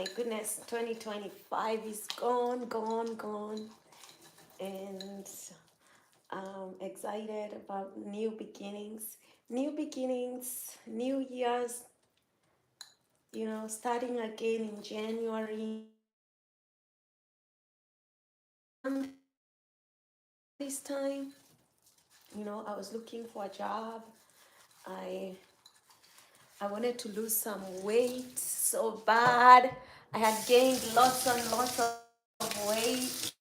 my goodness, 2025 is gone, gone, gone. And I'm excited about new beginnings, new years, starting again in January. And this time, I was looking for a job. I I wanted to lose some weight so bad. I had gained lots and lots of weight.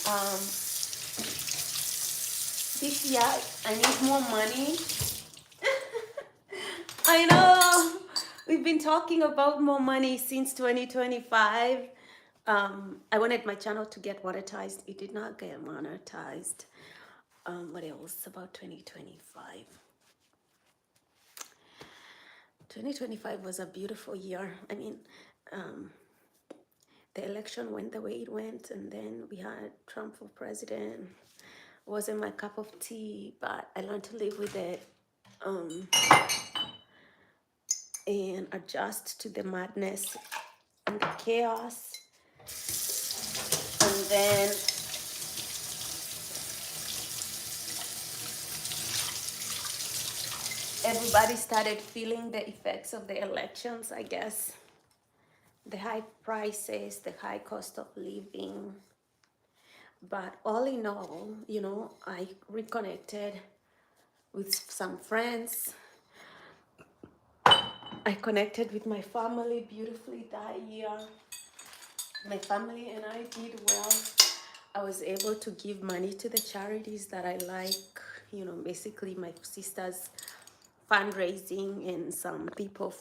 Um, this year I need more money. I know we've been talking about more money since 2025. I wanted my channel to get monetized. It did not get monetized. What else about 2025? 2025 was a beautiful year. I mean, um, the election went the way it went, and then we had Trump for president. Wasn't my cup of tea, but I learned to live with it, and adjust to the madness and the chaos. And then everybody started feeling the effects of the elections, I guess. The high prices, the high cost of living. But all in all, I reconnected with some friends. I connected with my family beautifully that year. My family and I did well. I was able to give money to the charities that I like, basically my sister's fundraising and some people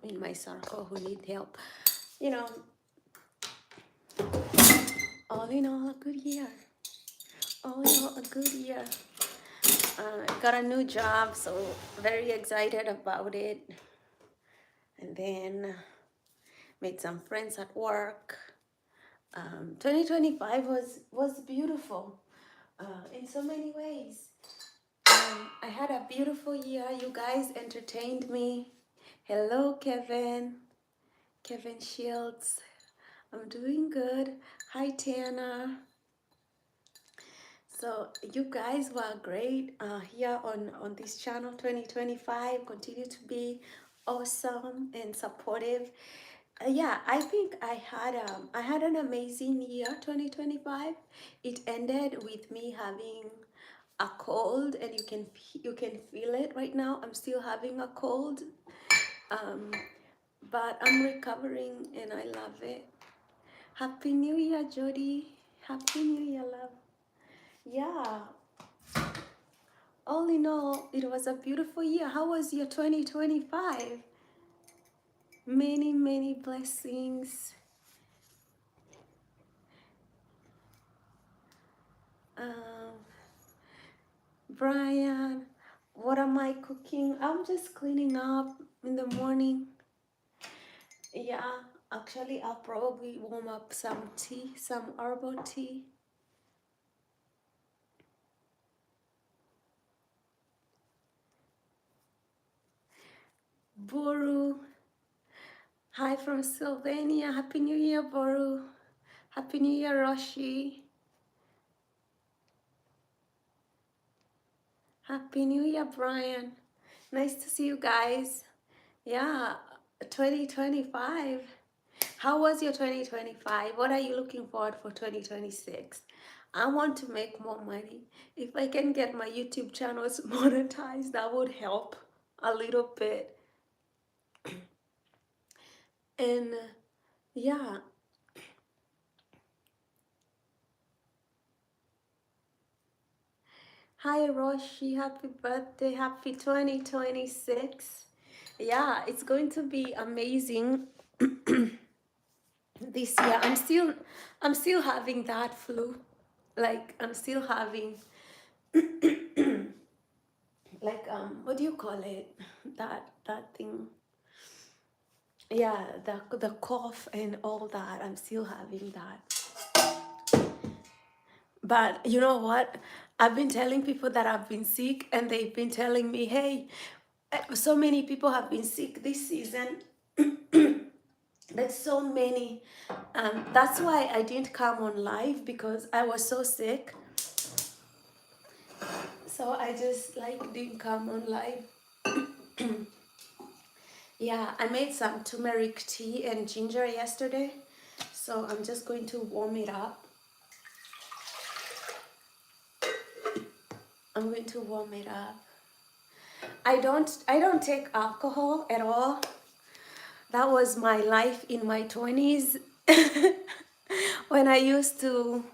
in my circle who need help. You know, all in all, a good year. All in all, a good year. I got a new job, so very excited about it. And then made some friends at work. 2025 was beautiful in so many ways. I had a beautiful year. You guys entertained me. Hello, Kevin. Kevin Shields. I'm doing good. Hi, Tana. So you guys were great here on this channel 2025. Continue to be awesome and supportive. Yeah, I think I had an amazing year 2025. It ended with me having a cold, and you can feel it right now. I'm still having a cold, but I'm recovering and I love it. Happy New Year, Jody. Happy New Year, love. Yeah, all in all, it was a beautiful year. How was your 2025? Many, many blessings. Um, Brian, what am I cooking? I'm just cleaning up in the morning. Yeah, actually, I'll probably warm up some tea, some herbal tea. Boru, hi from Slovenia. Happy New Year, Boru. Happy New Year, Roshi. Happy New Year, Brian. Nice to see you guys. Yeah, 2025. How was your 2025? What are you looking forward for 2026? I want to make more money. If I can get my YouTube channels monetized, that would help a little bit. And yeah. Hi, Roshi. Happy birthday. Happy 2026. Yeah, it's going to be amazing this year. I'm still having that flu. Like I'm still having like what do you call it? That thing. Yeah, the cough and all that. I'm still having that. But you know what? I've been telling people that I've been sick, and they've been telling me, hey, so many people have been sick this season. There's so many. That's why I didn't come on live, because I was so sick. So I just like didn't come on live. Yeah, I made some turmeric tea and ginger yesterday. So I'm just going to warm it up. I'm going to warm it up. I don't take alcohol at all. That was my life in my 20s. When I used to,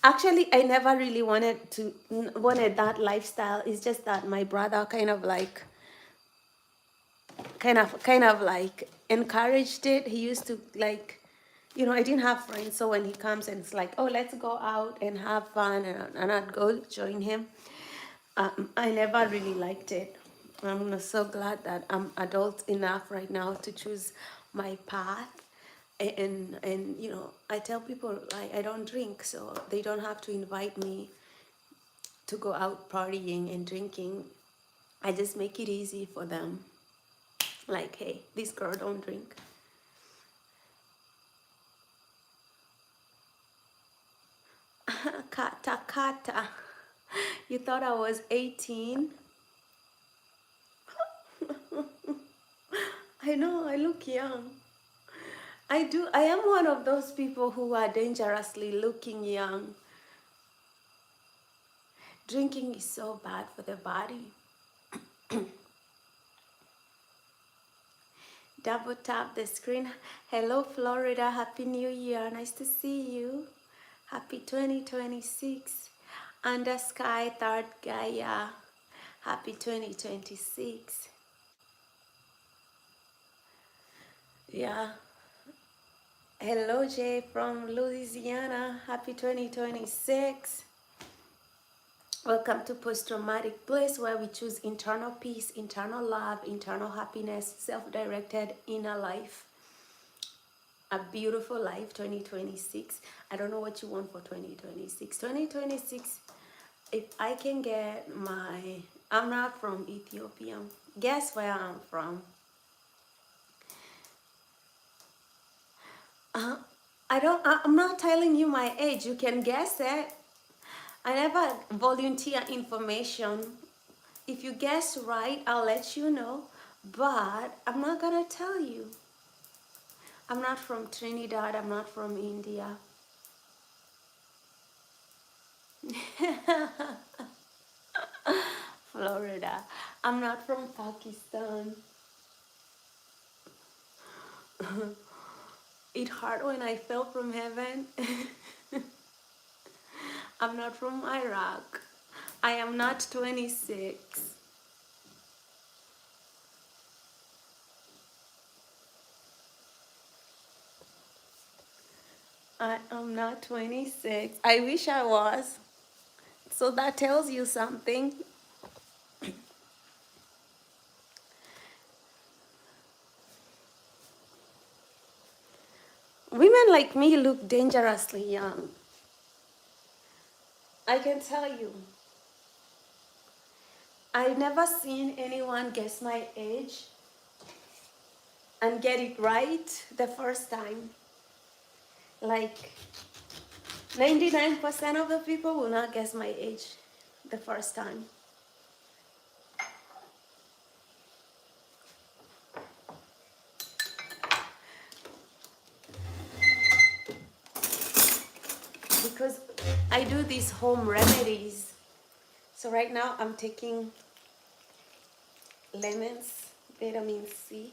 actually I never really wanted that lifestyle. It's just that my brother kind of like encouraged it. He used to like, I didn't have friends, so when he comes and it's like, oh, let's go out and have fun, and I'd go join him. I never really liked it. I'm so glad that I'm adult enough right now to choose my path. And I tell people I don't drink, so they don't have to invite me to go out partying and drinking. I just make it easy for them. Like, hey, this girl don't drink. Kata kata. You thought I was 18? I know, I look young. I do. I am one of those people who are dangerously looking young. Drinking is so bad for the body. Double tap the screen. Hello, Florida. Happy New Year. Nice to see you. Happy 2026. Under Sky, Third Gaia. Happy 2026. Yeah. Hello, Jay from Louisiana. Happy 2026. Welcome to Post-Traumatic Bliss, where we choose internal peace, internal love, internal happiness, self-directed inner life. A beautiful life, 2026. I don't know what you want for 2026. 2026, if I can get I'm not from Ethiopia. Guess where I'm from? I'm not telling you my age. You can guess it. I never volunteer information. If you guess right, I'll let you know, but I'm not gonna tell you. I'm not from Trinidad, I'm not from India. Florida. I'm not from Pakistan. It hurt when I fell from heaven. I'm not from Iraq. I am not 26. I am not 26. I wish I was. So that tells you something. Women like me look dangerously young. I can tell you. I've never seen anyone guess my age and get it right the first time. Like 99% of the people will not guess my age the first time. Because I do these home remedies. So right now I'm taking lemons, vitamin C.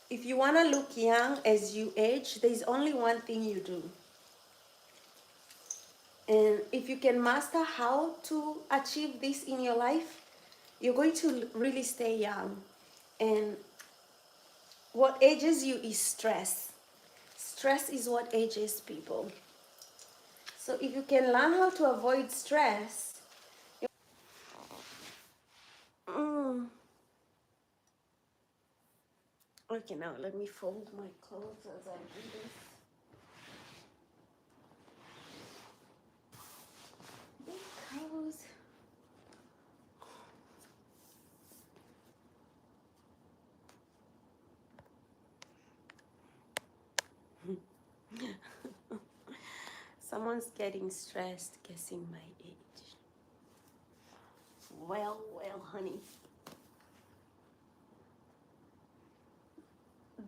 If you want to look young as you age, there's only one thing you do. And if you can master how to achieve this in your life, you're going to really stay young. And what ages you is stress. Stress is what ages people. So if you can learn how to avoid stress, okay, now let me fold my clothes as I do this. Because Someone's getting stressed guessing my age. Well, well, honey.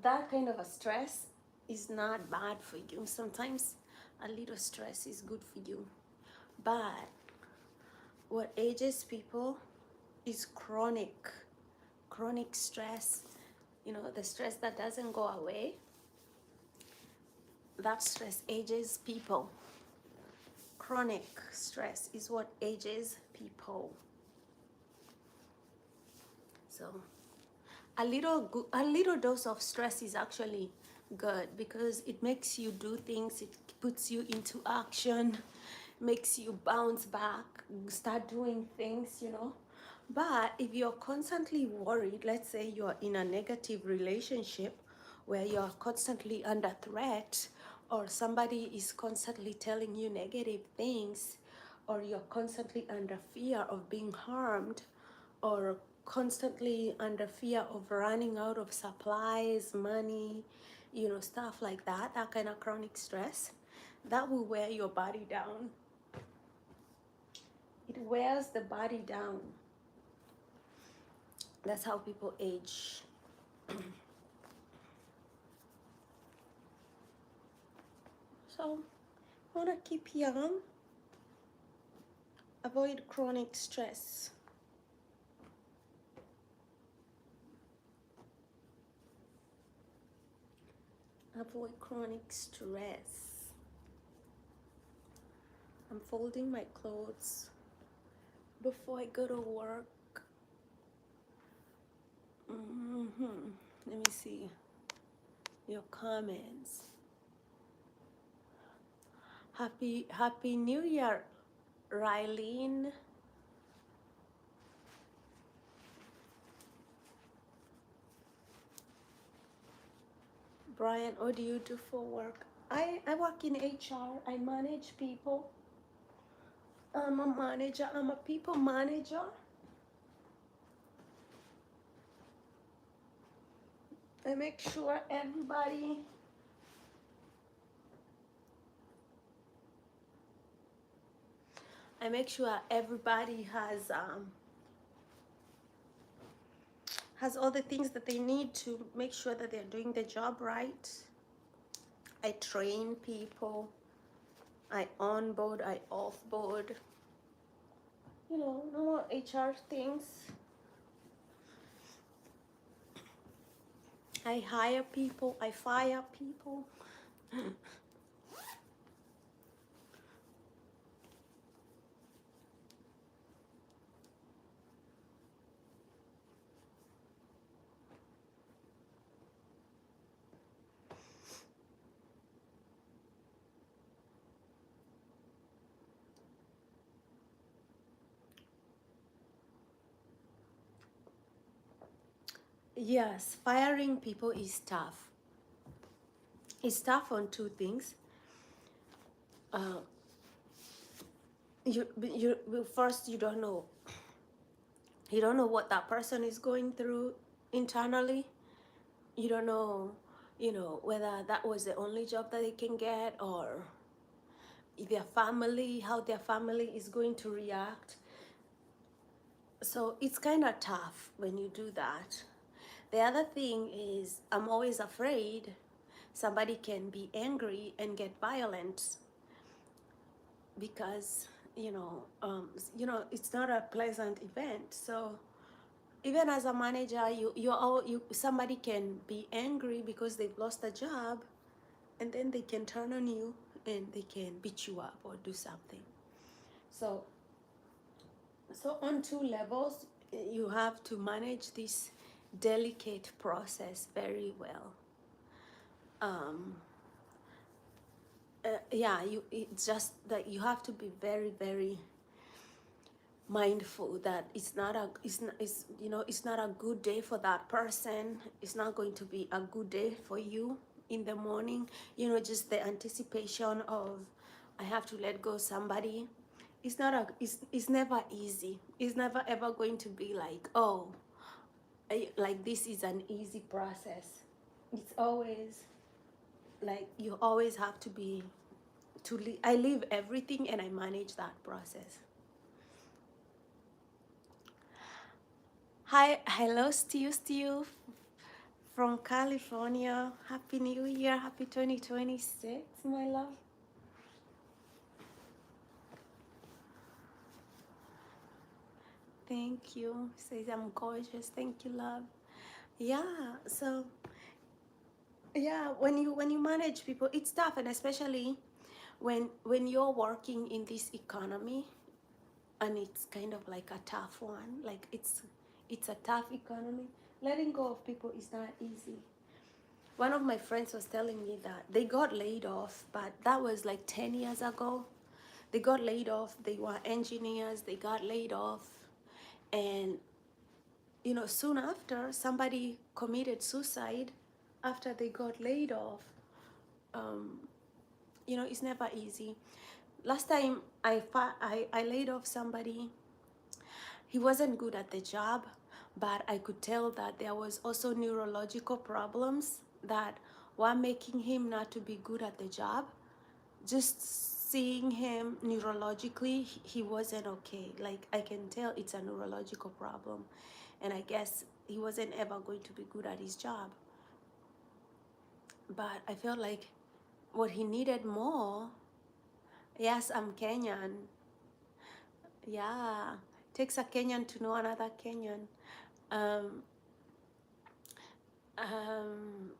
That kind of a stress is not bad for you. Sometimes a little stress is good for you. But what ages people is chronic stress. You know, the stress that doesn't go away. That stress ages people. Chronic stress is what ages people. So a little dose of stress is actually good because it makes you do things, it puts you into action, makes you bounce back, start doing things, you know. But if you're constantly worried, let's say you're in a negative relationship where you're constantly under threat, or somebody is constantly telling you negative things, or you're constantly under fear of being harmed, or constantly under fear of running out of supplies, money, you know, stuff like that, that kind of chronic stress, that will wear your body down. It wears the body down. That's how people age. So, want to keep young, avoid chronic stress. Avoid chronic stress. I'm folding my clothes before I go to work. Let me see your comments. Happy New Year, Rylene. Brian, what do you do for work? I work in HR. I manage people. I'm a manager. I'm a people manager. I make sure everybody has all the things that they need to make sure that they're doing the job right. I train people. I onboard, I offboard. You know, normal HR things. I hire people, I fire people. Yes, firing people is tough. It's tough on two things. First, you don't know what that person is going through internally. You don't know, you know, whether that was the only job that they can get, or their family, how their family is going to react. So it's kind of tough when you do that. The other thing is, I'm always afraid somebody can be angry and get violent because it's not a pleasant event. So even as a manager, somebody can be angry because they've lost a job, and then they can turn on you and they can beat you up or do something. So on two levels, you have to manage this delicate process very well. It's just that you have to be very, very mindful that it's not a good day for that person. It's not going to be a good day for you in the morning. You know, just the anticipation of, I have to let go somebody. It's never easy. It's never ever going to be like, oh, like this is an easy process. It's always like you always have to be I leave everything and I manage that process. Hi, hello, Stu from California. Happy New Year, happy 2026, my love. Thank you. Says I'm gorgeous. Thank you, love. Yeah. So yeah, when you manage people, it's tough, and especially when you're working in this economy, and it's kind of like a tough one. Like it's a tough economy. Letting go of people is not easy. One of my friends was telling me that they got laid off, but that was like 10 years ago. They got laid off. They were engineers. They got laid off, and soon after, somebody committed suicide after they got laid off. Um, it's never easy. Last time I laid off somebody, he wasn't good at the job, but I could tell that there was also neurological problems that were making him not to be good at the job. Just seeing him neurologically, he wasn't okay. Like I can tell it's a neurological problem, and I guess he wasn't ever going to be good at his job. But I felt like what he needed more. Yes, I'm Kenyan. Yeah, takes a Kenyan to know another Kenyan. Um,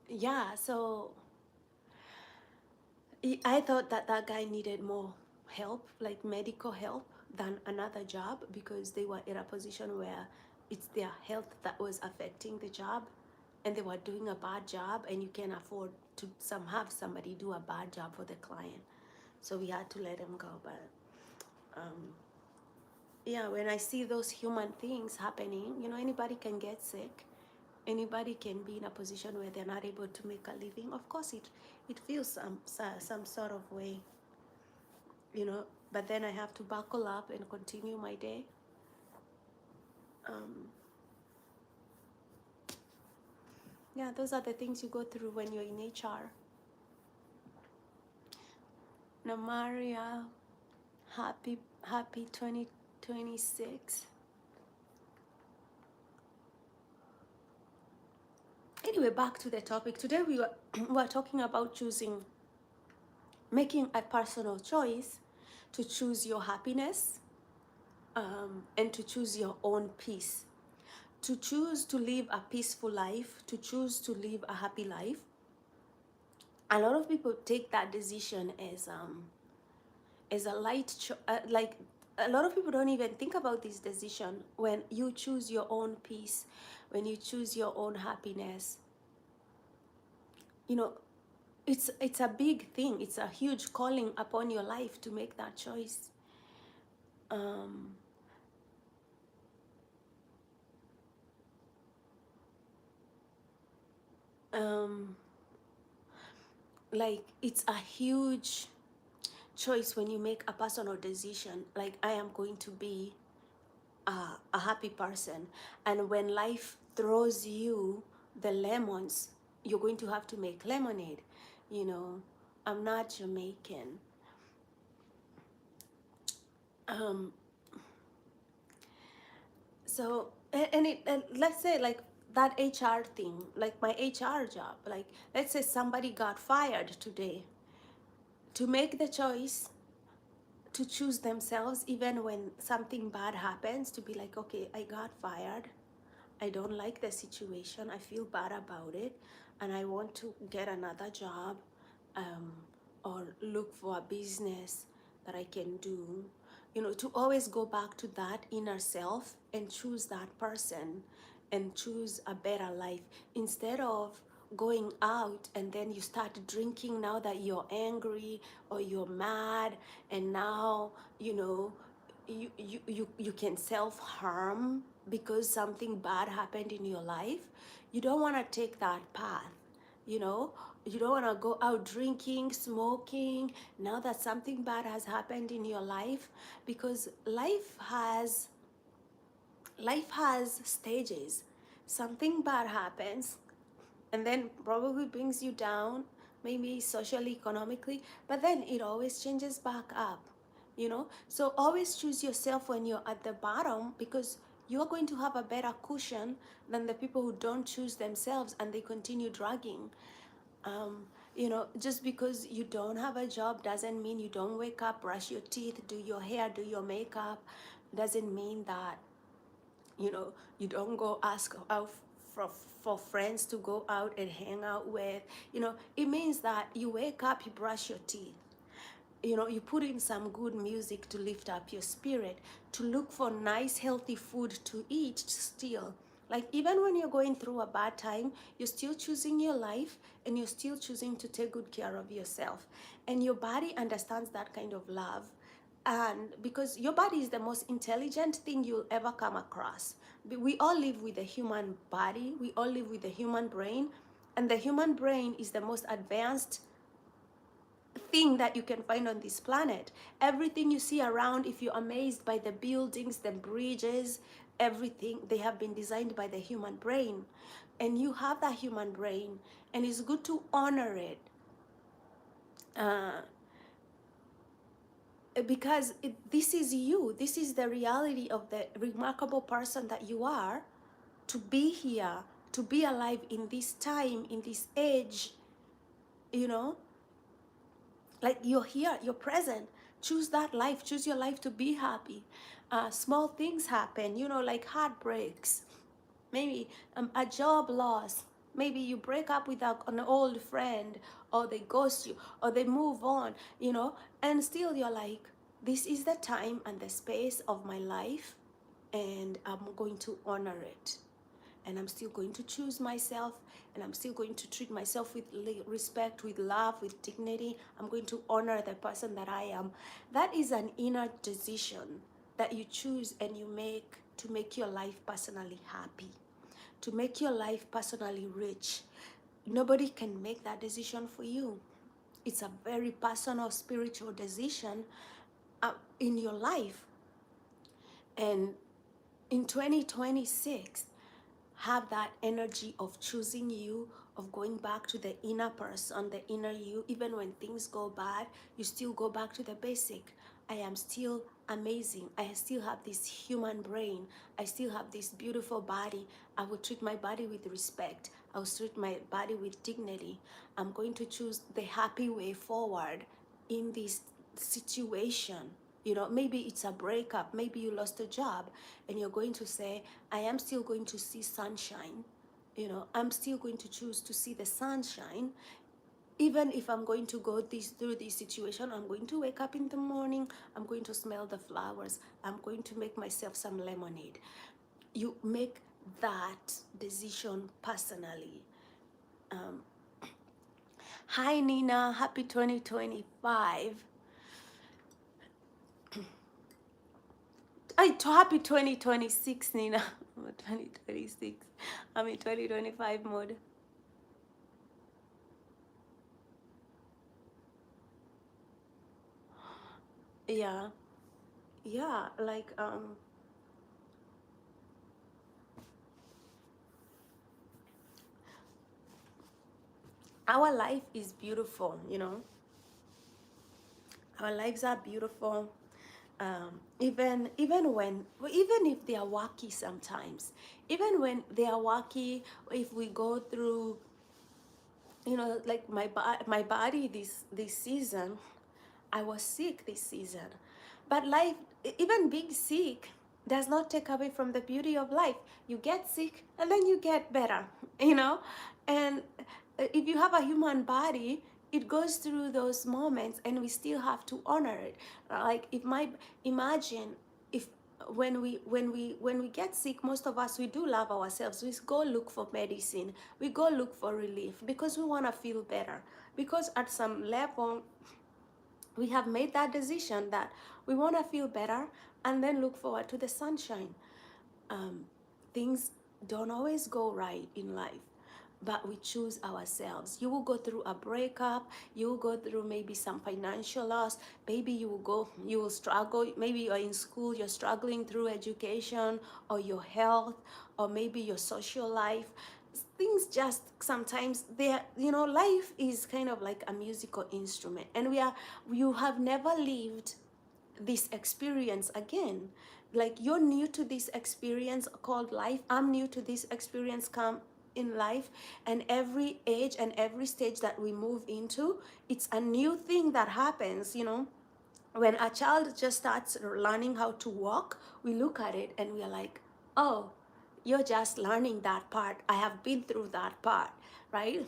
yeah, so I thought that that guy needed more help, like medical help, than another job, because they were in a position where it's their health that was affecting the job, and they were doing a bad job, and you can't afford to have somebody do a bad job for the client. So we had to let him go. But yeah, when I see those human things happening, anybody can get sick. Anybody can be in a position where they're not able to make a living. Of course, it feels some sort of way, but then I have to buckle up and continue my day. Yeah, those are the things you go through when you're in HR. Namaria, happy 2026. Anyway, back to the topic. Today we were talking about making a personal choice to choose your happiness, and to choose your own peace, to choose to live a peaceful life, to choose to live a happy life. A lot of people take that decision as a like a lot of people don't even think about this decision. When you choose your own peace, when you choose your own happiness, you know it's a big thing. It's a huge calling upon your life to make that choice. um um like it's a huge choice when you make a personal decision, like I am going to be a happy person, and when life throws you the lemons, you're going to have to make lemonade. I'm not Jamaican. um so and let's say like that HR thing, like my HR job, like let's say somebody got fired today, to make the choice to choose themselves even when something bad happens, to be like, okay, I got fired, I don't like the situation, I feel bad about it, and I want to get another job, um, or look for a business that I can do. To always go back to that inner self and choose that person and choose a better life, instead of going out and then you start drinking now that you're angry or you're mad, and now you can self-harm because something bad happened in your life. You don't want to take that path. you know you don't want to go out drinking, smoking, now that something bad has happened in your life, because life has stages. Something bad happens and then probably brings you down, maybe socially, economically, but then it always changes back up, you know. So always choose yourself when you're at the bottom, because you're going to have a better cushion than the people who don't choose themselves and they continue dragging. um, you know, just because you don't have a job doesn't mean you don't wake up, brush your teeth, do your hair, do your makeup. Doesn't mean that, you know, you don't go ask out for, for friends to go out and hang out with. You know, it means that you wake up, you brush your teeth, you know, you put in some good music to lift up your spirit, to look for nice healthy food to eat still. Like, even when you're going through a bad time, you're still choosing your life, and you're still choosing to take good care of yourself, and your body understands that kind of love. And because your body is the most intelligent thing you'll ever come across. We all live with a human body, we all live with a human brain, and the human brain is the most advanced thing that you can find on this planet. Everything you see around, if you're amazed by the buildings, the bridges, everything, they have been designed by the human brain. And you have that human brain, and it's good to honor it. Uh, because this is you, this is the reality of the remarkable person that you are, to be here, to be alive in this time, in this age, you know. Like, you're here, you're present. Choose that life, choose your life to be happy. Small things happen, you know, like heartbreaks, maybe a job loss, maybe you break up with an old friend, or they ghost you, or they move on, you know. And still you're like, this is the time and the space of my life, and I'm going to honor it, and I'm still going to choose myself, and I'm still going to treat myself with respect, with love, with dignity. I'm going to honor the person that I am. That is an inner decision that you choose and you make to make your life personally happy, to make your life personally rich. Nobody can make that decision for you. It's a very personal, spiritual decision in your life. And in 2026, have that energy of choosing you, of going back to the inner person, the inner you. Even when things go bad, you still go back to the basic. I am still amazing. I still have this human brain. I still have this beautiful body. I will treat my body with respect. I will treat my body with dignity. I'm going to choose the happy way forward in this situation. You know, maybe it's a breakup, maybe you lost a job, and you're going to say, I am still going to see sunshine. You know, I'm still going to choose to see the sunshine. Even if I'm going to go through this situation, I'm going to wake up in the morning, I'm going to smell the flowers, I'm going to make myself some lemonade. You make that decision personally. Hi Nina, happy 2025. Happy 2026, Nina. 2026. I'm in 2025 mode. Yeah. Yeah, like our life is beautiful, you know. Our lives are beautiful. Even if they are wacky sometimes, even when they are wacky, if we go through, you know, like my body this season, I was sick this season, but life, even being sick, does not take away from the beauty of life. You get sick and then you get better, you know. And if you have a human body, it goes through those moments, and we still have to honor it. Like, if my imagine if when we get sick, most of us, we do love ourselves, we go look for medicine, we go look for relief, because we want to feel better, because at some level we have made that decision that we want to feel better, and then look forward to the sunshine. Things don't always go right in life, but we choose ourselves. You will go through a breakup, you will go through maybe some financial loss, maybe you will struggle, maybe you're in school, you're struggling through education, or your health, or maybe your social life. things just sometimes they're, you know, life is kind of like a musical instrument, and you have never lived this experience again. Like, you're new to this experience called life. I'm new to this experience come in life. And every age and every stage that we move into, it's a new thing that happens, you know. When a child just starts learning how to walk, we look at it and we are like, oh, you're just learning that part. I have been through that part, right?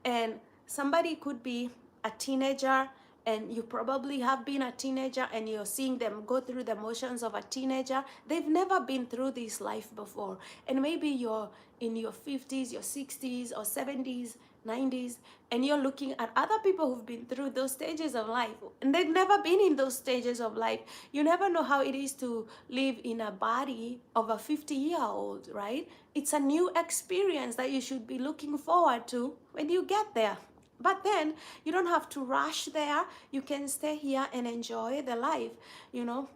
And somebody could be a teenager, and you probably have been a teenager, and you're seeing them go through the motions of a teenager. They've never been through this life before. And maybe you're in your 50s, your 60s, or 70s, 90s, and you're looking at other people who've been through those stages of life, and they've never been in those stages of life. You never know how it is to live in a body of a 50-year-old, right? It's a new experience that you should be looking forward to when you get there. But then you don't have to rush there. You can stay here and enjoy the life, you know.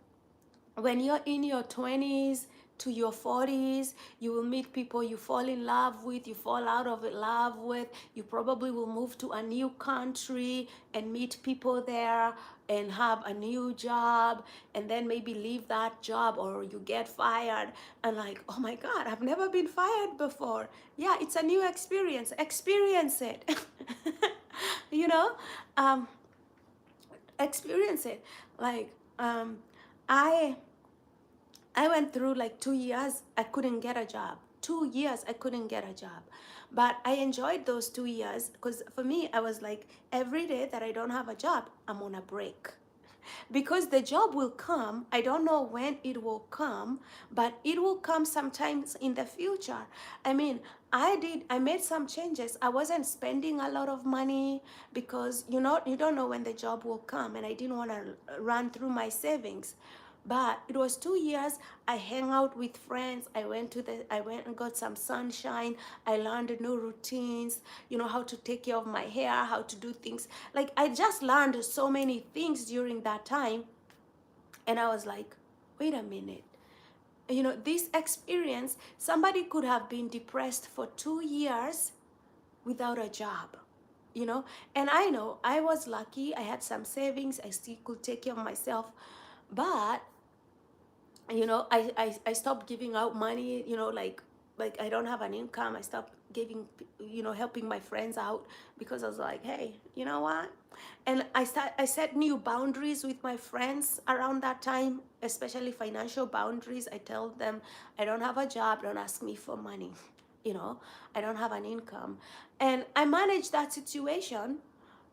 When you're in your 20s to your 40s, you will meet people you fall in love with, you fall out of love with. You probably will move to a new country and meet people there and have a new job, and then maybe leave that job, or you get fired and like, oh my God, I've never been fired before. Yeah, it's a new experience. Experience it. You know, um, experience it. Like, I I went through like 2 years, I couldn't get a job. 2 years, I couldn't get a job. But I enjoyed those 2 years, because for me, I was like, every day that I don't have a job, I'm on a break. Because the job will come. I don't know when it will come, but it will come sometimes in the future. I mean, I made some changes. I wasn't spending a lot of money, because you don't know when the job will come, and I didn't want to run through my savings. But it was 2 years. I hang out with friends. I went and got some sunshine. I learned new routines, how to take care of my hair, how to do things. Like, I just learned so many things during that time. And I was like, wait a minute. This experience, somebody could have been depressed for 2 years without a job. And I know I was lucky. I had some savings. I still could take care of myself. But I stopped giving out money, like I don't have an income. I stopped giving, helping my friends out, because I was like, hey, you know what? And I set new boundaries with my friends around that time, especially financial boundaries. I tell them, I don't have a job, don't ask me for money. I don't have an income. And I managed that situation,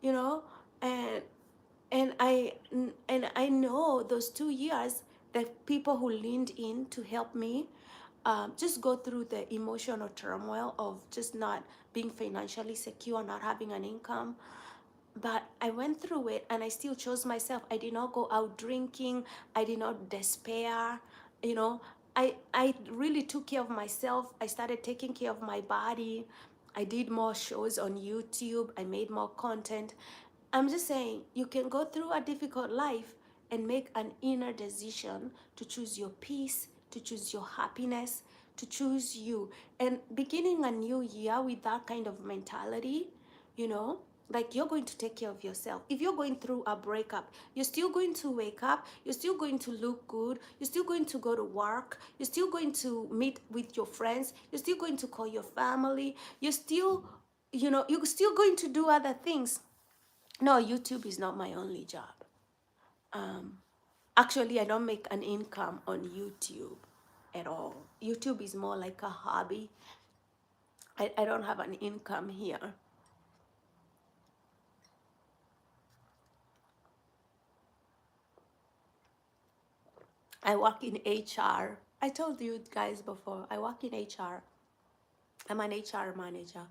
you know, and and I know those 2 years, the people who leaned in to help me just go through the emotional turmoil of just not being financially secure, not having an income. But I went through it, and I still chose myself. I did not go out drinking. I did not despair. I really took care of myself. I started taking care of my body. I did more shows on YouTube. I made more content. I'm just saying, you can go through a difficult life and make an inner decision to choose your peace, to choose your happiness, to choose you. And beginning a new year with that kind of mentality, like, you're going to take care of yourself. If you're going through a breakup, you're still going to wake up, you're still going to look good, you're still going to go to work, you're still going to meet with your friends, you're still going to call your family, you're still going to do other things. No, YouTube is not my only job. Actually, I don't make an income on YouTube at all. YouTube is more like a hobby. I don't have an income here. I work in HR. I told you guys before, I work in HR. I'm an HR manager.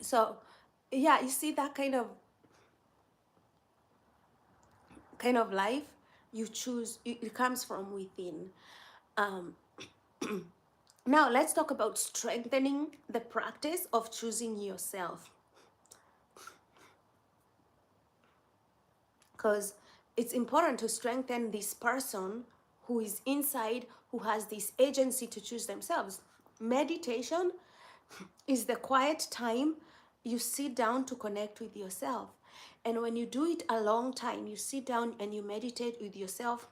So, yeah, you see that kind of life you choose, it comes from within. Um, Now, let's talk about strengthening the practice of choosing yourself. Because it's important to strengthen this person who is inside, who has this agency to choose themselves. Meditation is the quiet time you sit down to connect with yourself. And when you do it a long time, you sit down and you meditate with yourself,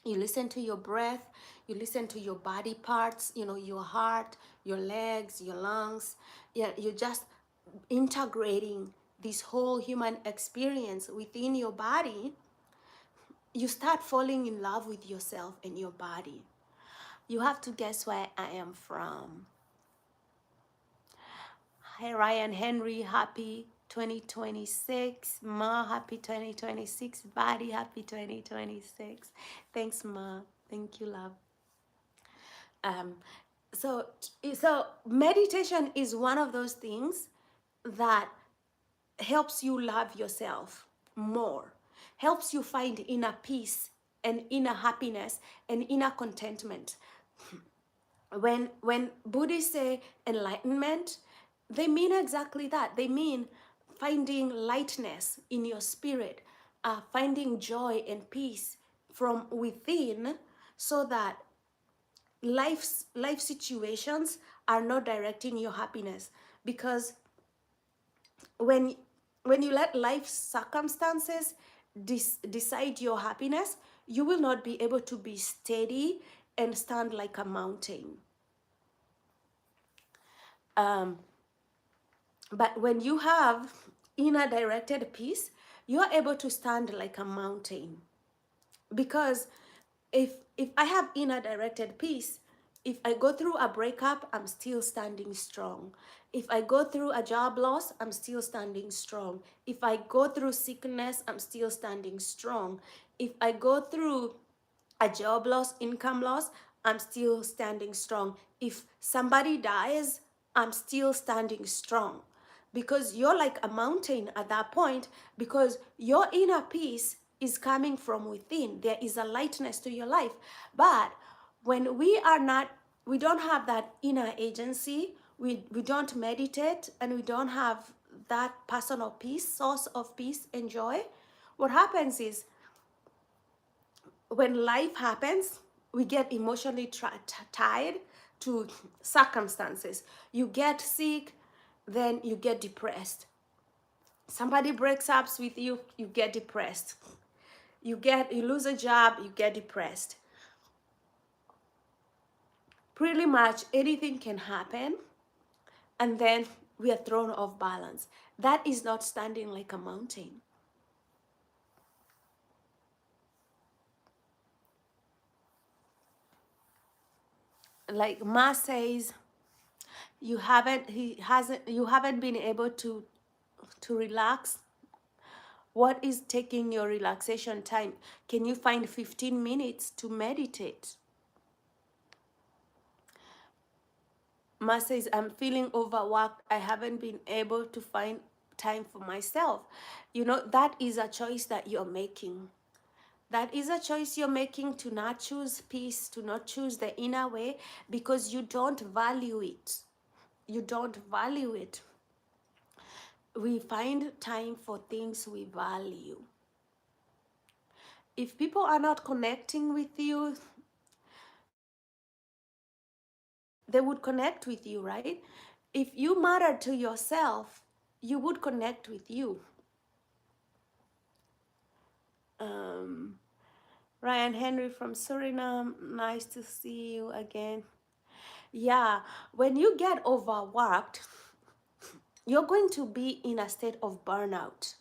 you listen to your breath, you listen to your body parts, your heart, your legs, your lungs. Yeah, you're just integrating this whole human experience within your body. You start falling in love with yourself and your body. You have to guess where I am from. Hi, Ryan Henry, happy 2026. Ma, happy 2026. Body, happy 2026. Thanks, Ma. Thank you, love. Um, so meditation is one of those things that helps you love yourself more, helps you find inner peace and inner happiness and inner contentment. When Buddhists say enlightenment, they mean exactly that. They mean finding lightness in your spirit, finding joy and peace from within, so that life situations are not directing your happiness. Because when you let life circumstances decide your happiness, you will not be able to be steady and stand like a mountain. But when you have inner directed peace, you are able to stand like a mountain. Because if I have inner directed peace, if I go through a breakup, I'm still standing strong. If I go through a job loss, I'm still standing strong. If I go through sickness, I'm still standing strong. If I go through a job loss, income loss, I'm still standing strong. If somebody dies, I'm still standing strong. Because you're like a mountain at that point, because your inner peace is coming from within. There is a lightness to your life. But when we don't have that inner agency, we don't meditate, and we don't have that personal peace, source of peace and joy, what happens is, when life happens, we get emotionally tied to circumstances. You get sick, then you get depressed. Somebody breaks up with you, you get depressed. You lose a job, you get depressed. Pretty much anything can happen, and then we are thrown off balance. That is not standing like a mountain. Like Ma says, you haven't been able to relax. What is taking your relaxation time? Can you find 15 minutes to meditate? Ma says, I'm feeling overworked. I haven't been able to find time for myself. That is a choice that you're making. That is a choice you're making, to not choose peace, to not choose the inner way, because you don't value it. You don't value it. We find time for things we value. If people are not connecting with you, they would connect with you, right? If you matter to yourself, you would connect with you. Ryan Henry from Suriname, nice to see you again. Yeah, when you get overworked, you're going to be in a state of burnout.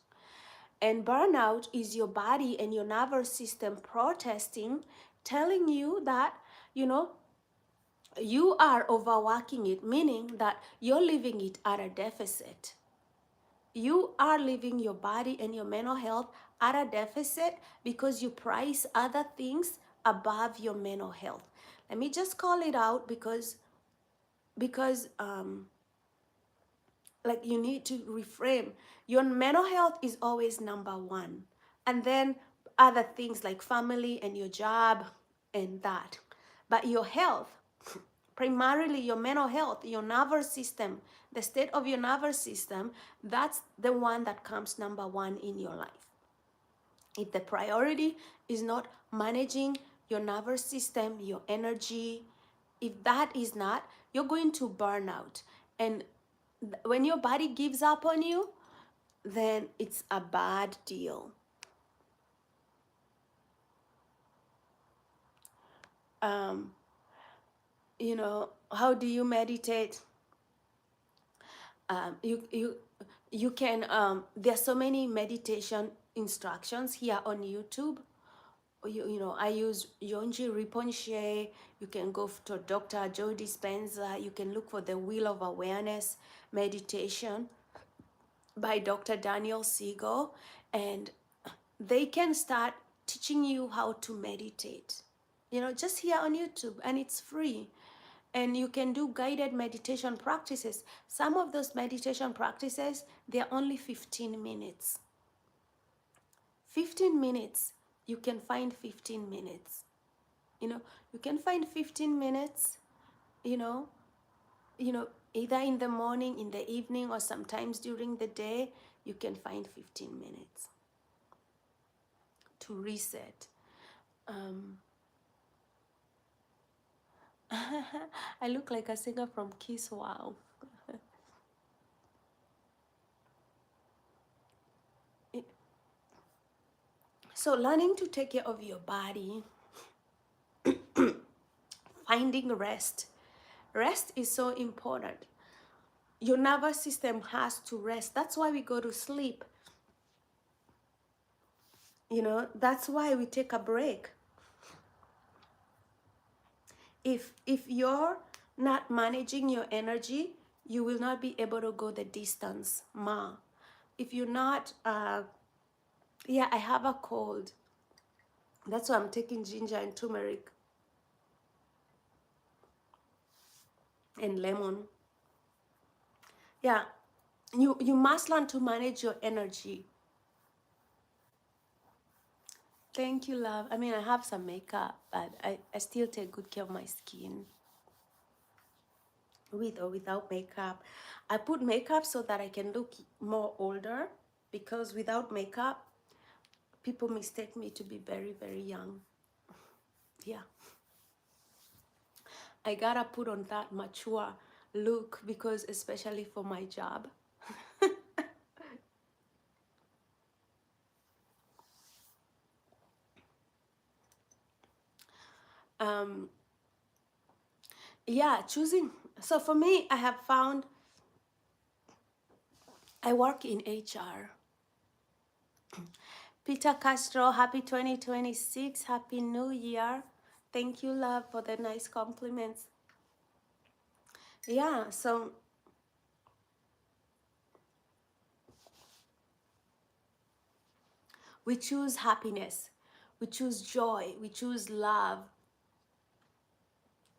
And burnout is your body and your nervous system protesting, telling you that, you are overworking it, meaning that you're leaving it at a deficit. You are leaving your body and your mental health at a deficit because you price other things above your mental health. Let me just call it out, because like, you need to reframe. Your mental health is always number one, and then other things like family and your job and that. But your health, primarily your mental health, your nervous system, the state of your nervous system, that's the one that comes number one in your life. If the priority is not managing your nervous system, your energy, If that is not, you're going to burn out. And when your body gives up on you, then it's a bad deal. Um, how do you meditate? You can, there's so many meditation instructions here on YouTube. I use Yonji Rinpoche. You can go to Dr. Joe Dispenza. You can look for the Wheel of Awareness meditation by Dr. Daniel Siegel, and they can start teaching you how to meditate. Just here on YouTube, and it's free. And you can do guided meditation practices. Some of those meditation practices, they're only 15 minutes. 15 minutes. You can find 15 minutes. You can find 15 minutes, you know, either in the morning, in the evening, or sometimes during the day, you can find 15 minutes to reset. I look like a singer from Kiss Wow. So learning to take care of your body, finding rest. Rest is so important. Your nervous system has to rest. That's why we go to sleep. That's why we take a break. If you're not managing your energy, you will not be able to go the distance, If you're not, I have a cold. That's why I'm taking ginger and turmeric and lemon. Yeah, you must learn to manage your energy. Thank you, love. I mean, I have some makeup, but I still take good care of my skin. With or without makeup. I put makeup so that I can look more older, because without makeup, people mistake me to be very, very young. Yeah. I gotta put on that mature look, because especially for my job. Choosing. So for me, I have found, I work in HR. Peter Castro, happy 2026, happy new year. Thank you, love, for the nice compliments. Yeah, so we choose happiness, we choose joy, we choose love,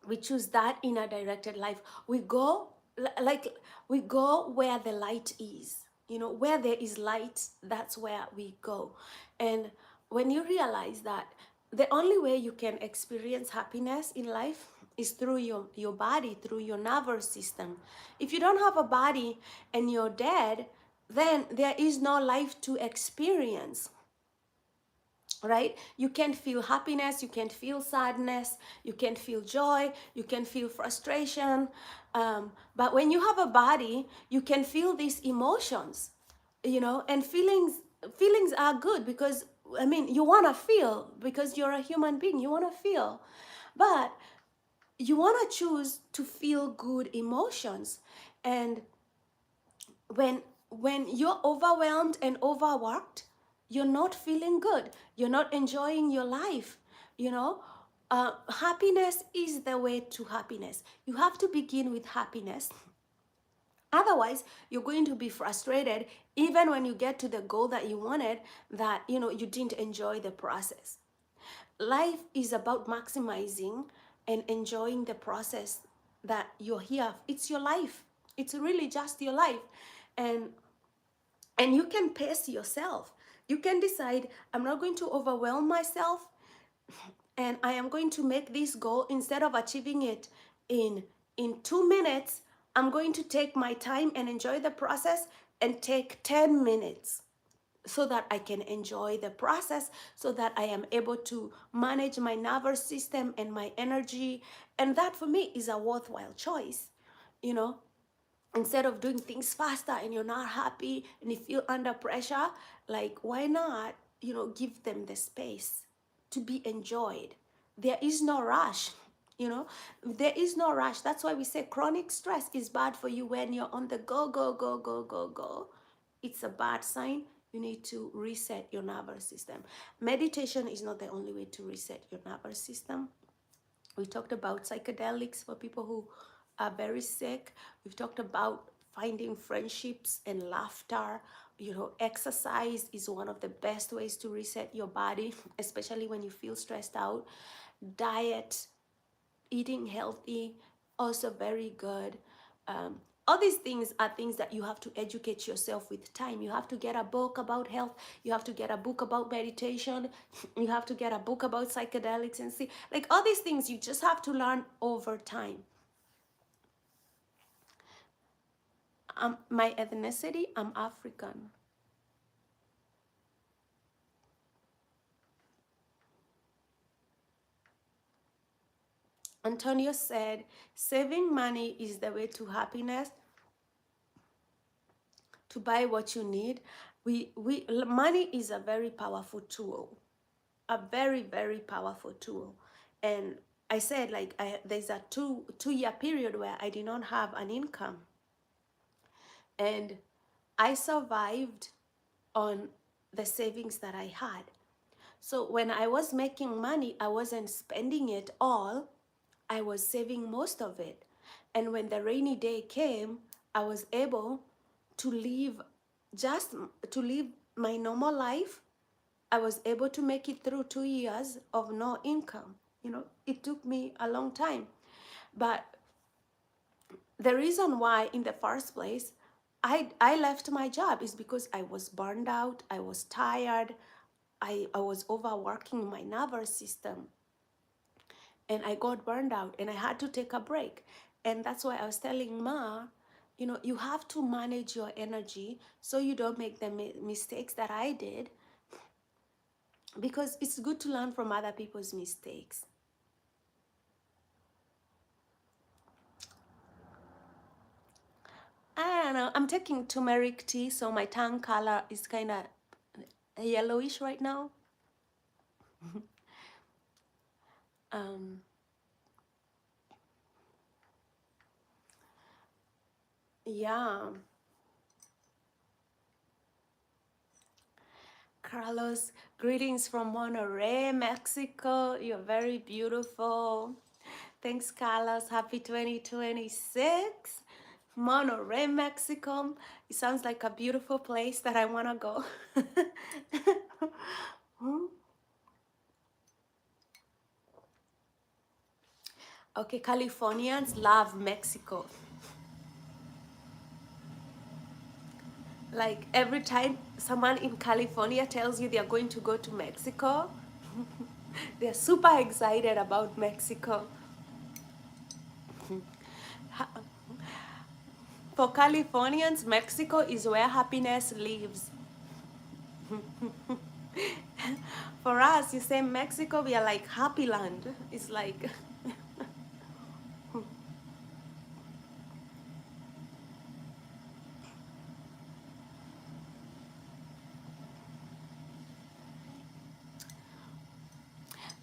we choose that inner directed life. We go we go where the light is. Where there is light, that's where we go. And when you realize that the only way you can experience happiness in life is through your body, through your nervous system. If you don't have a body and you're dead, then there is no life to experience. Right? You can feel happiness, you can feel sadness, you can feel joy, you can feel frustration. But when you have a body, you can feel these emotions, and feelings are good, because you want to feel, because you're a human being, you want to feel. But you want to choose to feel good emotions. And when you're overwhelmed and overworked, you're not feeling good, you're not enjoying your life. Happiness is the way to happiness. You have to begin with happiness. Otherwise, you're going to be frustrated even when you get to the goal that you wanted, that you didn't enjoy the process. Life is about maximizing and enjoying the process that you're here. It's your life. It's really just your life. And you can pace yourself. You can decide, I'm not going to overwhelm myself, and I am going to make this goal, instead of achieving it in 2 minutes, I'm going to take my time and enjoy the process and take 10 minutes. so that I can enjoy the process, so that I am able to manage my nervous system and my energy. And that for me is a worthwhile choice, you know. Instead of doing things faster and you're not happy and you feel under pressure, like, why not, give them the space to be enjoyed? There is no rush, there is no rush. That's why we say chronic stress is bad for you. When you're on the go, go, go, go, go, go, it's a bad sign. You need to reset your nervous system. Meditation is not the only way to reset your nervous system. We talked about psychedelics for people who are very sick. We've talked about finding friendships and laughter. Exercise is one of the best ways to reset your body, especially when you feel stressed out. Diet, eating healthy, also very good. All these things are things that you have to educate yourself with time. You have to get a book about health. You have to get a book about meditation. You have to get a book about psychedelics and see, like, all these things you just have to learn over time. My ethnicity, I'm African. Antonio said, saving money is the way to happiness, to buy what you need. Money is a very powerful tool, a very, very powerful tool. And I said, like, there's a two-year period where I did not have an income, and I survived on the savings that I had. So when I was making money, I wasn't spending it all. I was saving most of it. And when the rainy day came, I was able to live just to live my normal life. I was able to make it through 2 years of no income. It took me a long time. But the reason why, in the first place, I left my job is because I was burned out, I was tired, I was overworking my nervous system, and I got burned out and I had to take a break. And that's why I was telling Ma, you have to manage your energy so you don't make the mistakes that I did, because it's good to learn from other people's mistakes. I don't know. I'm taking turmeric tea, so my tongue color is kind of yellowish right now. um, yeah. Carlos, greetings from Monterrey, Mexico. You're very beautiful. Thanks, Carlos. Happy 2026. Monterrey, Mexico. It sounds like a beautiful place that I want to go. Okay, Californians love Mexico. Like, every time someone in California tells you they're going to go to Mexico, they're super excited about Mexico. For Californians, Mexico is where happiness lives. For us, you say Mexico, we are like happy land. It's like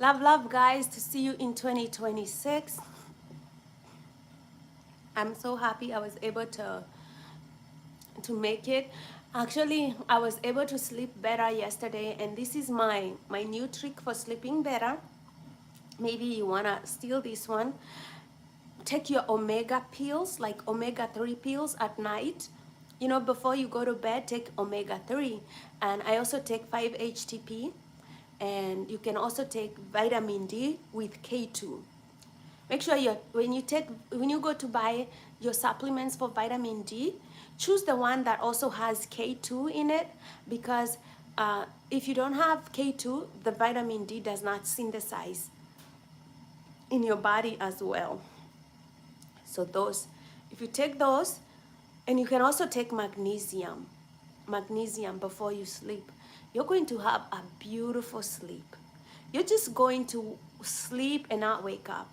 love, guys, to see you in 2026. I'm so happy I was able to make it. Actually, I was able to sleep better yesterday, and this is my new trick for sleeping better. Maybe you wanna steal this one. Take your omega pills, like omega-3 pills at night. Before you go to bed, take omega-3. And I also take 5-HTP, and you can also take vitamin D with K2. Make sure when you go to buy your supplements for vitamin D, choose the one that also has K2 in it, because if you don't have K2, the vitamin D does not synthesize in your body as well. So if you take those, and you can also take magnesium. magnesium before you sleep, you're going to have a beautiful sleep. You're just going to sleep and not wake up.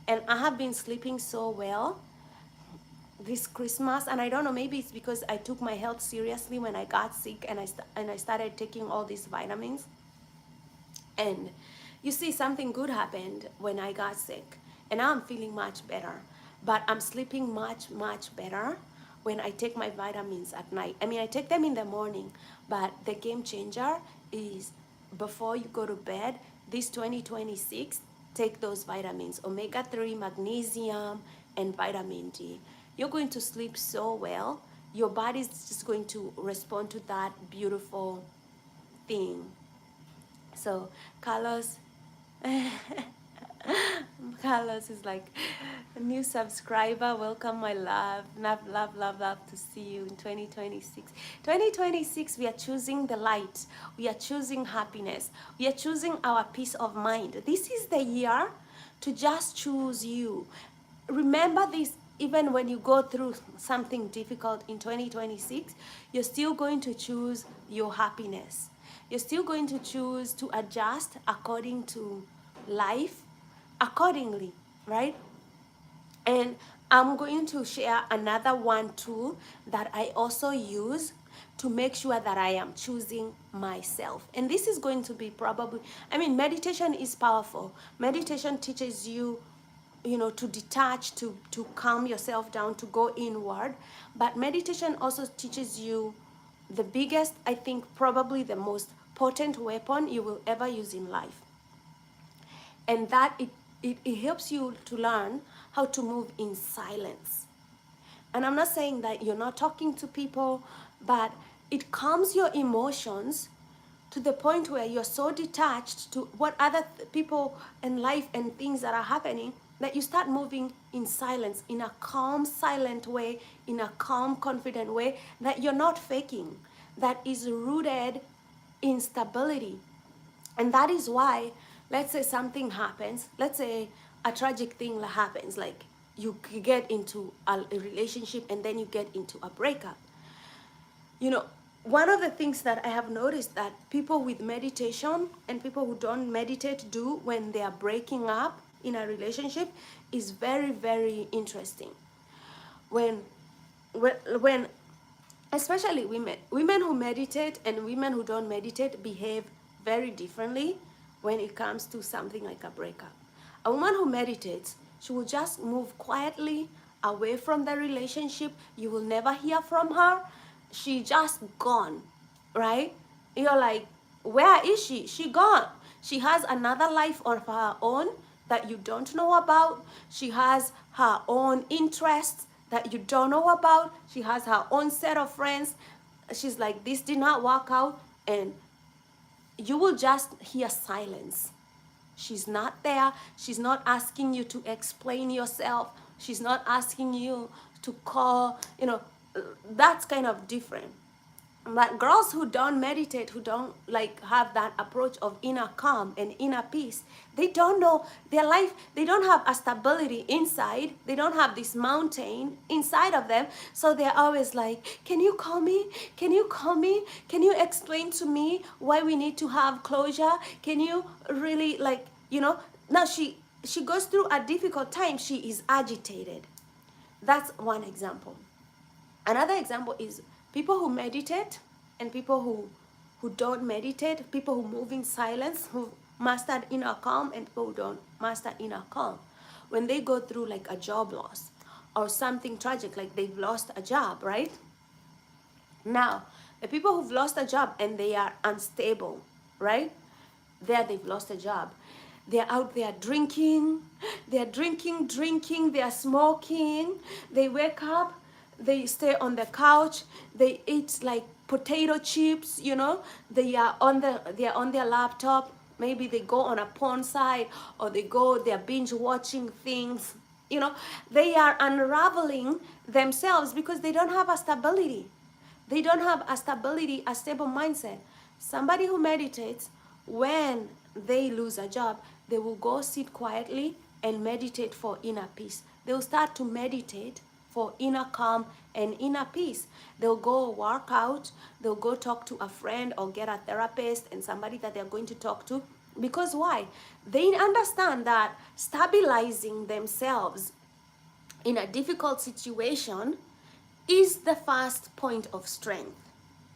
And I have been sleeping so well this Christmas, and I don't know, maybe it's because I took my health seriously when I got sick, and I started taking all these vitamins. And you see, something good happened when I got sick, and now I'm feeling much better. But I'm sleeping much, much better when I take my vitamins at night. I mean, I take them in the morning, but the game changer is before you go to bed, this 2026, take those vitamins, omega-3, magnesium, and vitamin D. You're going to sleep so well. Your body's just going to respond to that beautiful thing. So Carlos, Carlos is like a new subscriber. Welcome, my love. Love, love, love, love to see you in 2026. 2026, we are choosing the light. We are choosing happiness. We are choosing our peace of mind. This is the year to just choose you. Remember this, even when you go through something difficult in 2026, you're still going to choose your happiness. You're still going to choose to adjust according to life, accordingly, right? And I'm going to share another one tool that I also use to make sure that I am choosing myself. And this is going to be probably, I mean, meditation is powerful. Meditation teaches you, you know, to detach, to calm yourself down, to go inward. But meditation also teaches you the biggest, I think, probably the most potent weapon you will ever use in life. And that it helps you to learn how to move in silence. And I'm not saying that you're not talking to people, but it calms your emotions to the point where you're so detached to what other people and life and things that are happening that you start moving in silence, in a calm, silent way, in a calm, confident way that you're not faking, that is rooted in stability. And that is why, let's say something happens, let's say a tragic thing happens, like you get into a relationship and then you get into a breakup. You know, one of the things that I have noticed that people with meditation and people who don't meditate do when they are breaking up in a relationship is very, very interesting. When especially women who meditate and women who don't meditate behave very differently when it comes to something like a breakup. A woman who meditates, she will just move quietly away from the relationship. You will never hear from her. She just gone, right? You're like, where is she? She gone. She has another life of her own that you don't know about. She has her own interests that you don't know about. She has her own set of friends. She's like, this did not work out. And you will just hear silence. She's not there. She's not asking you to explain yourself. She's not asking you to call, you know, that's kind of different. But girls who don't meditate, who don't like have that approach of inner calm and inner peace, they don't know their life. They don't have a stability inside. They don't have this mountain inside of them. So they're always like, can you call me? Can you call me? Can you explain to me why we need to have closure? Can you really, like, you know, now she goes through a difficult time. She is agitated. That's one example. Another example is people who meditate and people who don't meditate, people who move in silence, who mastered inner calm, and people who don't master inner calm. When they go through like a job loss or something tragic, like they've lost a job, right? Now, the people who've lost a job and they are unstable, right? They've lost a job. They're out there drinking, they're drinking, they're smoking, they wake up, they stay on the couch, they eat like potato chips, you know, they're on their laptop, maybe they go on a porn site or they're binge watching things, you know, they are unraveling themselves because they don't have a stability. They don't have a stability, a stable mindset. Somebody who meditates, when they lose a job, they will go sit quietly and meditate for inner peace. They will start to meditate for inner calm and inner peace. They'll go work out, they'll go talk to a friend or get a therapist and somebody that they're going to talk to. Because why? They understand that stabilizing themselves in a difficult situation is the first point of strength.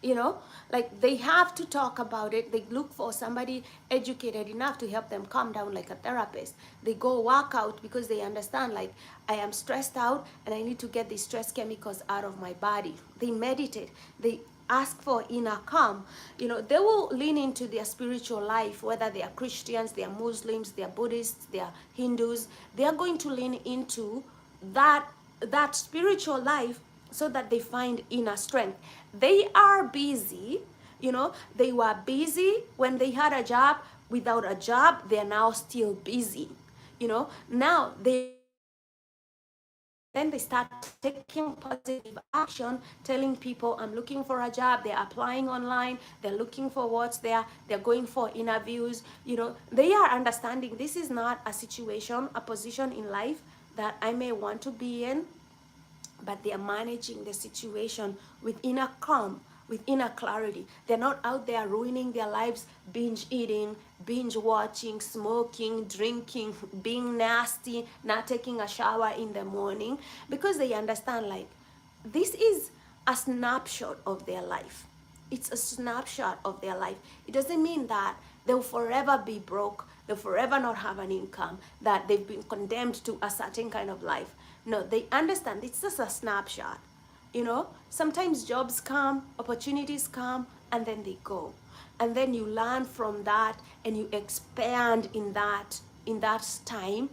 You know, like they have to talk about it. They look for somebody educated enough to help them calm down, like a therapist. They go work out because they understand, like, I am stressed out and I need to get these stress chemicals out of my body. They meditate, they ask for inner calm. You know, they will lean into their spiritual life, whether they are Christians, they are Muslims, they are Buddhists, they are Hindus. They are going to lean into that spiritual life so that they find inner strength. They are busy, you know, they were busy when they had a job. Without a job, they are now still busy. You know, now then they start taking positive action, telling people, I'm looking for a job. They're applying online, they're looking for what's there, they're going for interviews. You know, they are understanding this is not a situation, a position in life that I may want to be in, but they are managing the situation with inner calm, with inner clarity. They're not out there ruining their lives, binge eating, binge watching, smoking, drinking, being nasty, not taking a shower in the morning, because they understand, like, this is a snapshot of their life. It's a snapshot of their life. It doesn't mean that they'll forever be broke, they'll forever not have an income, that they've been condemned to a certain kind of life. No, they understand it's just a snapshot. You know, sometimes jobs come, opportunities come, and then they go. And then you learn from that and you expand in that time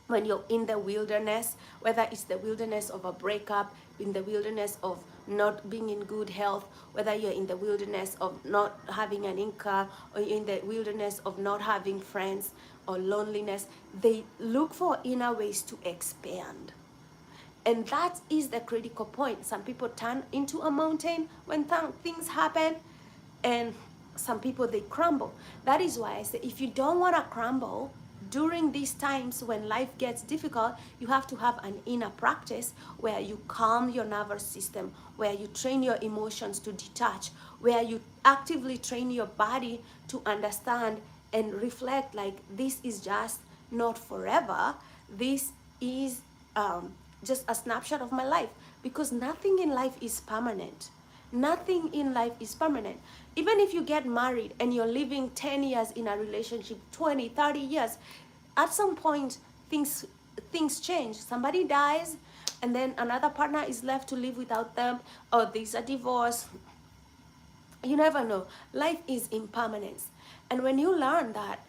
when you're in the wilderness, whether it's the wilderness of a breakup, in the wilderness of not being in good health, whether you're in the wilderness of not having an income, or in the wilderness of not having friends or loneliness, they look for inner ways to expand. And that is the critical point. Some people turn into a mountain when things happen, and some people, they crumble. That is why I say, if you don't want to crumble during these times when life gets difficult, you have to have an inner practice where you calm your nervous system, where you train your emotions to detach, where you actively train your body to understand and reflect, like, this is just not forever. This is just a snapshot of my life, because nothing in life is permanent. Nothing in life is permanent. Even if you get married and you're living 10 years in a relationship, 20, 30 years, at some point things change. Somebody dies and then another partner is left to live without them, or there's a divorce. You never know. Life is impermanence. And when you learn that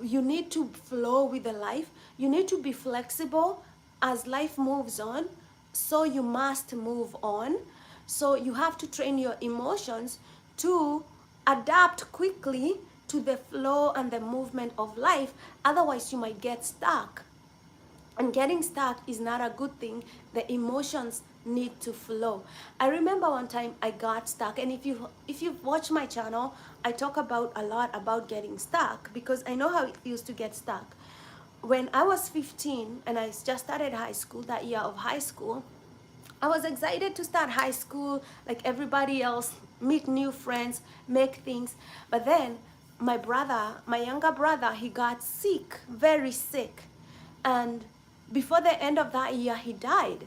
you need to flow with the life, you need to be flexible as life moves on, so you must move on. So you have to train your emotions to adapt quickly to the flow and the movement of life. Otherwise you might get stuck, and getting stuck is not a good thing. The emotions need to flow. I remember one time I got stuck, and if you watch my channel, I talk about a lot about getting stuck, because I know how it feels to get stuck. When I was 15 and I just started high school, that year of high school, I was excited to start high school like everybody else, meet new friends, make things. But then my younger brother, he got sick, very sick. And before the end of that year, he died.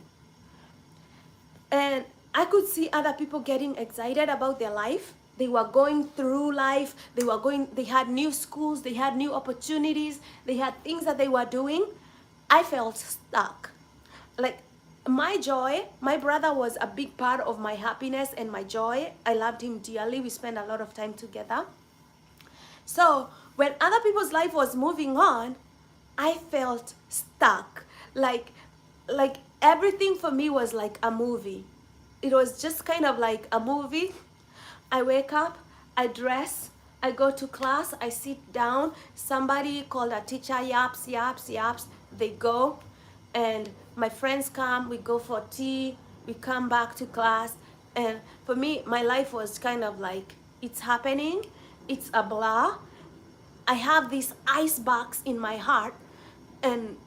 And I could see other people getting excited about their life. They were going through life. They had new schools, they had new opportunities, they had things that they were doing. I felt stuck. Like, my joy, my brother was a big part of my happiness and my joy. I loved him dearly. We spent a lot of time together. So when other people's life was moving on, I felt stuck. Like everything for me was like a movie. It was just kind of like a movie. I wake up, I dress, I go to class, I sit down, somebody called a teacher yaps, they go, and my friends come, we go for tea, we come back to class. And for me, my life was kind of like, it's happening, it's a blur. I have this ice box in my heart, and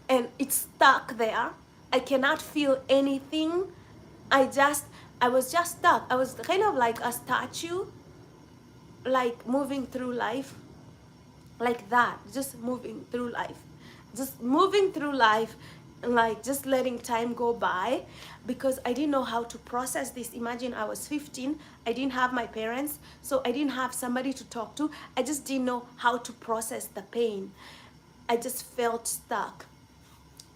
it's stuck there. I cannot feel anything. I was just stuck. I was kind of like a statue, like moving through life, like that, just moving through life, just moving through life, like just letting time go by, because I didn't know how to process this. Imagine, I was 15, I didn't have my parents, so I didn't have somebody to talk to. I just didn't know how to process the pain. I just felt stuck.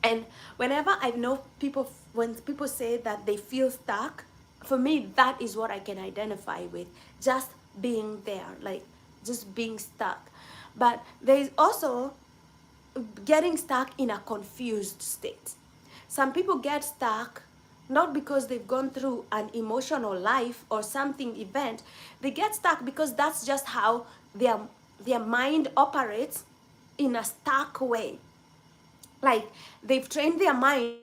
And whenever I know people, when people say that they feel stuck, for me, that is what I can identify with. Just being there, like just being stuck. But there is also getting stuck in a confused state. Some people get stuck not because they've gone through an emotional life or something event. They get stuck because that's just how their mind operates, in a stuck way. Like, they've trained their mind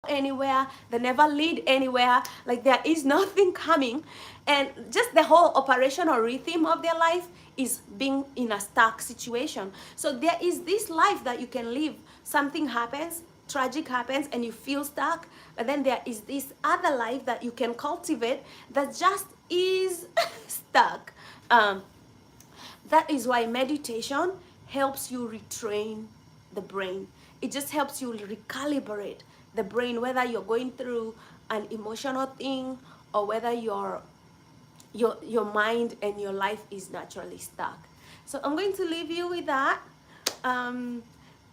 anywhere, they never lead anywhere, like there is nothing coming, and just the whole operational rhythm of their life is being in a stuck situation. So there is this life that you can live, something happens, tragic happens, and you feel stuck. But then there is this other life that you can cultivate that just is stuck. That is why meditation helps you retrain the brain. It just helps you recalibrate the brain, whether you're going through an emotional thing or whether your mind and your life is naturally stuck. So I'm going to leave you with that.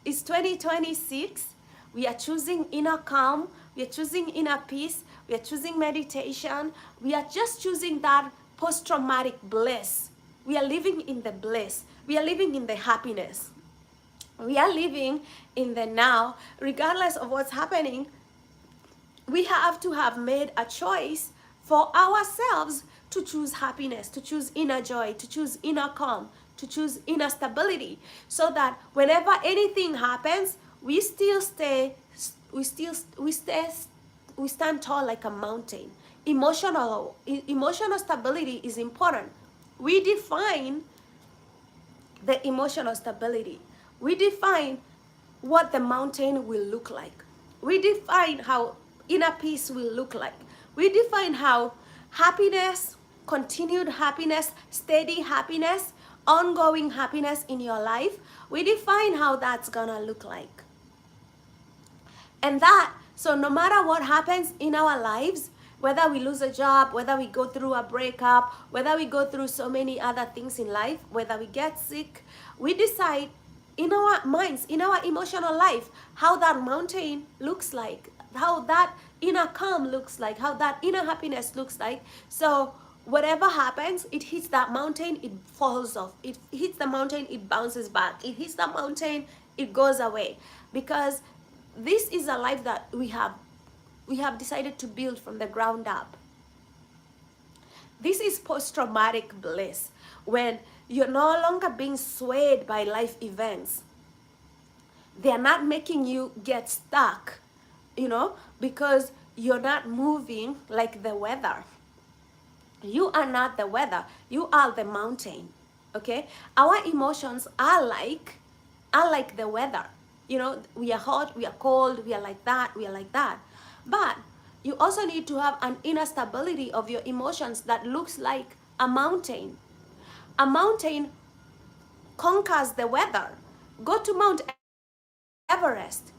It's 2026. We are choosing inner calm. We are choosing inner peace. We are choosing meditation. We are just choosing that post-traumatic bliss. We are living in the bliss. We are living in the happiness. We are living in the now, regardless of what's happening. We have to have made a choice for ourselves to choose happiness, to choose inner joy, to choose inner calm, to choose inner stability, so that whenever anything happens, we stand tall like a mountain. Emotional stability is important. We define the emotional stability. We define what the mountain will look like. We define how inner peace will look like. We define how happiness, continued happiness, steady happiness, ongoing happiness in your life, we define how that's gonna look like. And that, so no matter what happens in our lives, whether we lose a job, whether we go through a breakup, whether we go through so many other things in life, whether we get sick, we decide in our minds, in our emotional life, how that mountain looks like, how that inner calm looks like, how that inner happiness looks like. So whatever happens, it hits that mountain, it falls off. It hits the mountain, it bounces back. It hits the mountain, it goes away. Because this is a life that we have decided to build from the ground up. This is post-traumatic bliss, when you're no longer being swayed by life events. They're not making you get stuck, because you're not moving like the weather. You are not the weather, you are the mountain. Okay, our emotions are like the weather. We are hot, we are cold, we are like that, we are like that. But you also need to have an inner stability of your emotions that looks like a mountain. A mountain conquers the weather. Go to Mount Everest.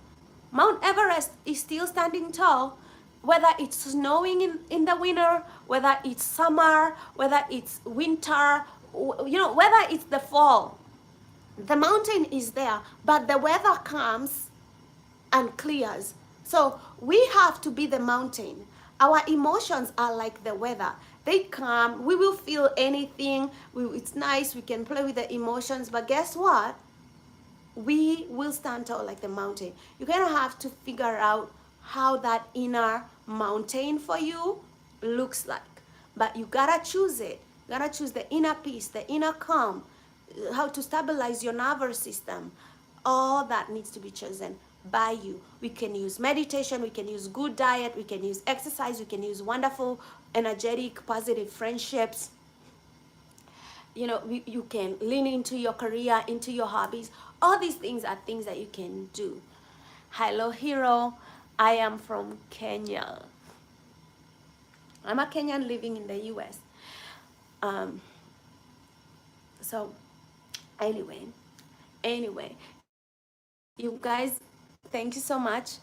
Mount Everest is still standing tall, whether it's snowing in the winter, whether it's summer, whether it's winter, whether it's the fall. The mountain is there, but the weather comes and clears. So we have to be the mountain. Our emotions are like the weather. They come, we will feel anything. It's nice, we can play with the emotions, but guess what? We will stand tall like the mountain. You kind of have to figure out how that inner mountain for you looks like. But you gotta choose it. You gotta choose the inner peace, the inner calm, how to stabilize your nervous system. All that needs to be chosen by you. We can use meditation, we can use good diet, we can use exercise, we can use wonderful, energetic, positive friendships. You can lean into your career, into your hobbies. All these things are things that you can do. Hello, hero. I am from Kenya. I'm a Kenyan living in the US. Um, so anyway, you guys, thank you so much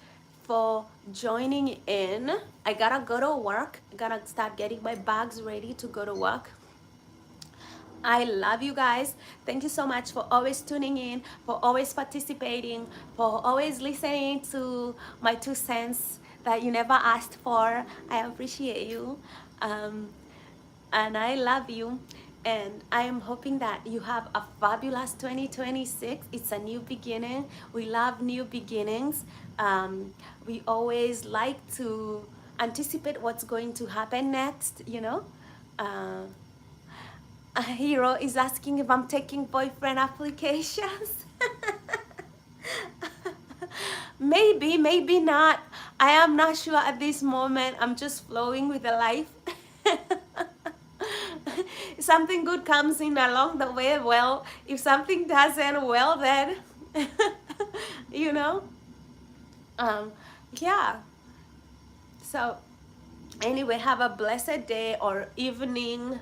for joining in. I gotta go to work. I gotta start getting my bags ready to go to work. I love you guys. Thank you so much for always tuning in, for always participating, for always listening to my 2 cents that you never asked for. I appreciate you. Um, and I love you. And I am hoping that you have a fabulous 2026. It's a new beginning. We love new beginnings. We always like to anticipate what's going to happen next, you know. Uh, a hero is asking if I'm taking boyfriend applications. Maybe, maybe not. I am not sure at this moment. I'm just flowing with the life. If something good comes in along the way, well. If something doesn't, well then, you know. Um, yeah. So anyway, have a blessed day or evening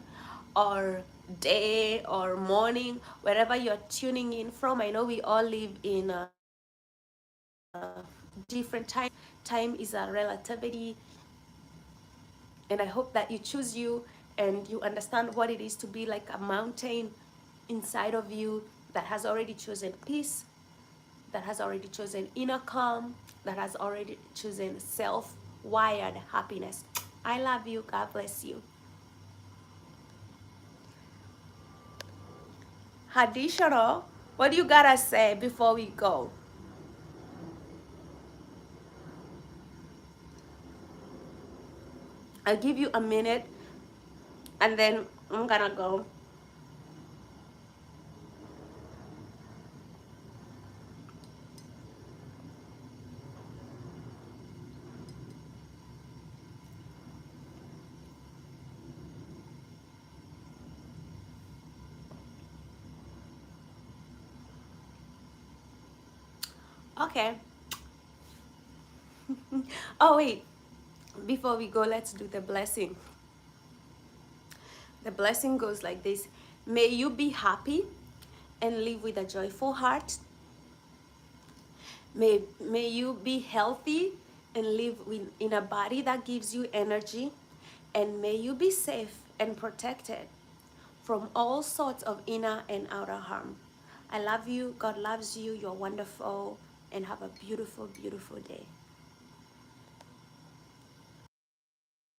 or day or morning, wherever you're tuning in from. I know we all live in a different time. Time is a relativity, and I hope that you choose you and you understand what it is to be like a mountain inside of you that has already chosen peace, that has already chosen inner calm, that has already chosen self-wired happiness. I love you. God bless you. Hadisharo, what do you gotta say before we go? I'll give you a minute and then I'm gonna go. Okay. Oh, wait. Before we go, let's do the blessing. The blessing goes like this. May you be happy and live with a joyful heart. May you be healthy and live in a body that gives you energy. And may you be safe and protected from all sorts of inner and outer harm. I love you. God loves you. You're wonderful. And have a beautiful, beautiful day.